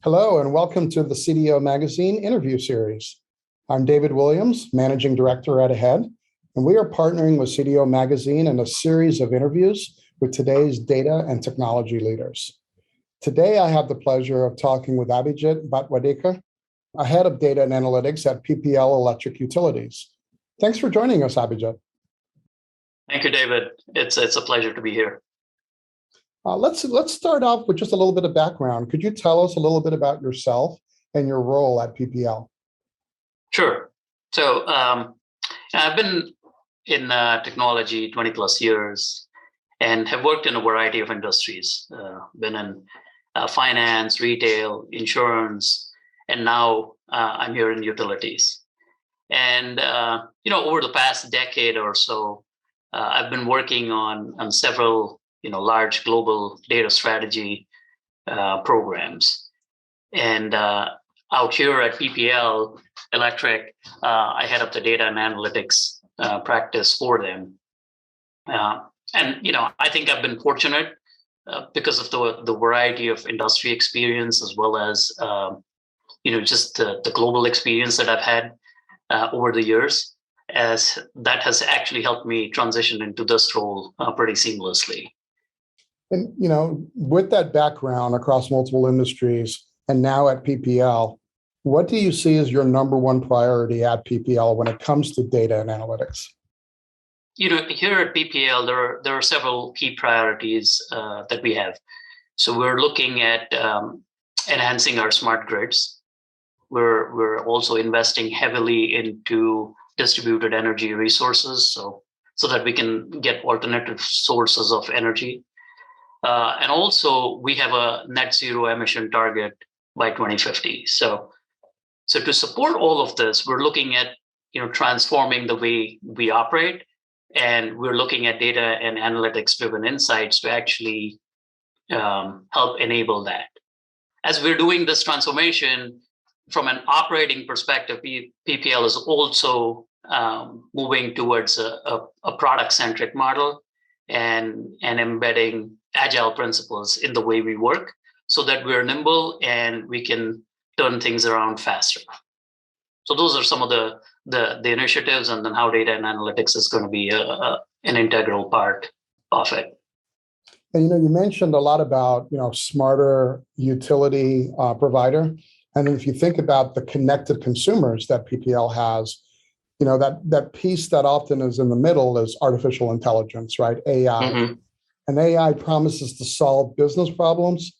Hello, and welcome to the CDO Magazine interview series. I'm David Williams, Managing Director at Ahead, and we are partnering with CDO Magazine in a series of interviews with today's data and technology leaders. Today, I have the pleasure of talking with Abhijit Bhatwadekar, Head of Data and Analytics at PPL Electric Utilities. Thanks for joining us, Abhijit. Thank you, David. It's a pleasure to be here. Let's start off with just a little bit of background. Could you tell us a little bit about yourself and your role at PPL? Sure. So I've been in technology 20 plus years and have worked in a variety of industries. Been in finance, retail, insurance, and now I'm here in utilities. And over the past decade or so, I've been working on several large global data strategy programs. And out here at PPL Electric, I head up the data and analytics practice for them. I think I've been fortunate because of the variety of industry experience as well as just the global experience that I've had over the years, as that has actually helped me transition into this role pretty seamlessly. And, with that background across multiple industries and now at PPL, what do you see as your number one priority at PPL when it comes to data and analytics? Here at PPL, there are several key priorities that we have. So we're looking at enhancing our smart grids. We're also investing heavily into distributed energy resources so that we can get alternative sources of energy. And also, we have a net zero emission target by 2050. So to support all of this, we're looking at transforming the way we operate, and we're looking at data and analytics-driven insights to actually help enable that. As we're doing this transformation, from an operating perspective, PPL is also moving towards a product-centric model and embedding agile principles in the way we work so that we're nimble and we can turn things around faster. So those are some of the initiatives, and then how data and analytics is going to be an integral part of it. And you mentioned a lot about smarter utility provider, and then if you think about the connected consumers that PPL has, that piece that often is in the middle is artificial intelligence, right? AI. Mm-hmm. And AI promises to solve business problems,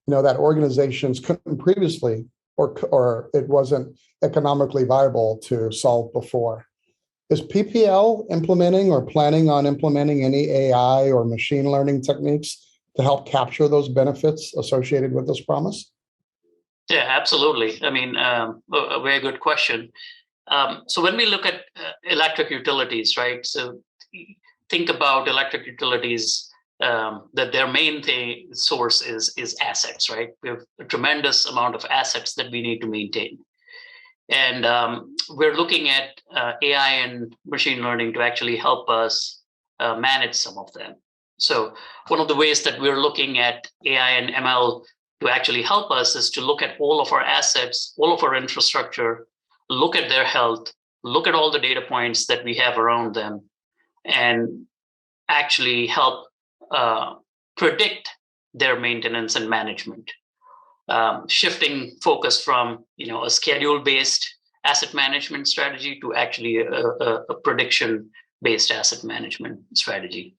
that organizations couldn't previously, or it wasn't economically viable to solve before. Is PPL implementing or planning on implementing any AI or machine learning techniques to help capture those benefits associated with this promise? Yeah, absolutely. I mean, a very good question. So when we look at electric utilities, right? So think about electric utilities, that their main source is assets, right? We have a tremendous amount of assets that we need to maintain. And we're looking at AI and machine learning to actually help us manage some of them. So one of the ways that we're looking at AI and ML to actually help us is to look at all of our assets, all of our infrastructure, look at their health, look at all the data points that we have around them, and actually help predict their maintenance and management. Shifting focus from a schedule-based asset management strategy to actually a prediction-based asset management strategy.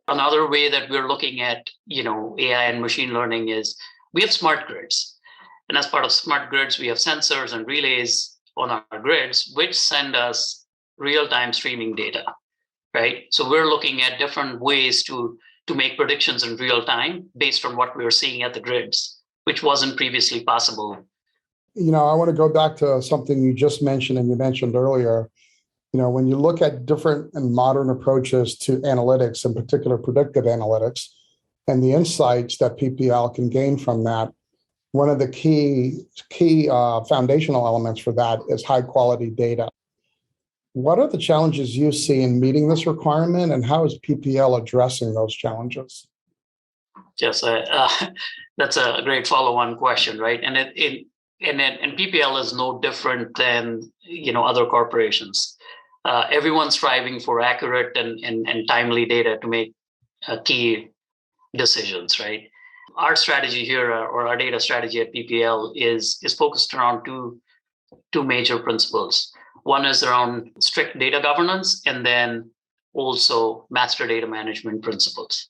Another way that we're looking at AI and machine learning is we have smart grids, and as part of smart grids, we have sensors and relays on our grids which send us real-time streaming data, right? So we're looking at different ways to make predictions in real time based on what we're seeing at the grids, which wasn't previously possible. I want to go back to something you just mentioned and you mentioned earlier. When you look at different and modern approaches to analytics, in particular predictive analytics, and the insights that PPL can gain from that, one of the key foundational elements for that is high quality data. What are the challenges you see in meeting this requirement, and how is PPL addressing those challenges? Yes, that's a great follow-on question, right? And PPL is no different than other corporations. Everyone's striving for accurate and timely data to make key decisions, right? Our strategy here, or our data strategy at PPL, is focused around two major principles. One is around strict data governance, and then also master data management principles.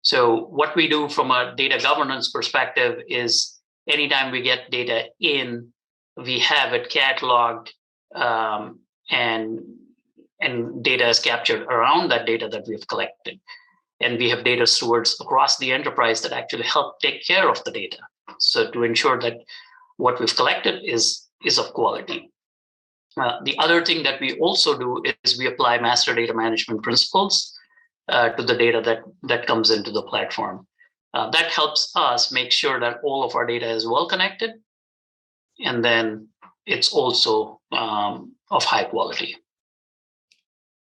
So what we do from a data governance perspective is anytime we get data in, we have it cataloged, and data is captured around that data that we've collected. And we have data stewards across the enterprise that actually help take care of the data. So to ensure that what we've collected is of quality. The other thing that we also do is we apply master data management principles to the data that comes into the platform. That helps us make sure that all of our data is well connected, and then it's also of high quality.